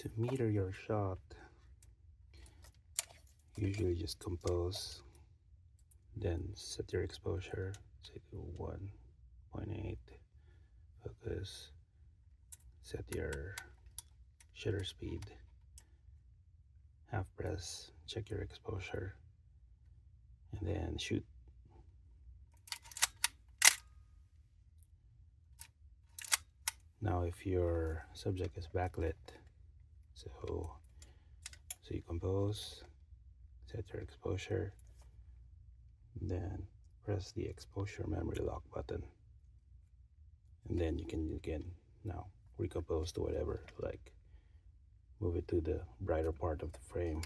To meter your shot, usually just compose, then set your exposure, say to 1.8, focus, set your shutter speed, half press, check your exposure, and then shoot. Now if your subject is backlit, so you compose, set your exposure, then press the exposure memory lock button, and then you can again now recompose to whatever, like move it to the brighter part of the frame,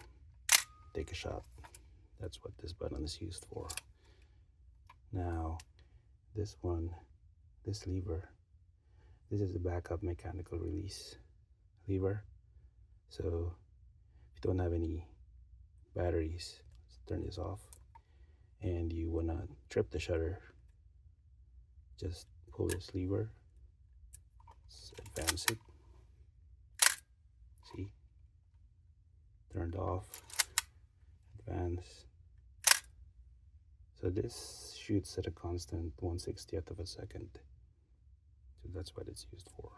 take a shot. That's what this button is used for. Now this one, this lever, this is the backup mechanical release lever. So if you don't have any batteries, let's turn this off, and you want to trip the shutter, just pull this lever, let's advance it, see, turned off, advance. So this shoots at a constant 1/60th of a second, so that's what it's used for.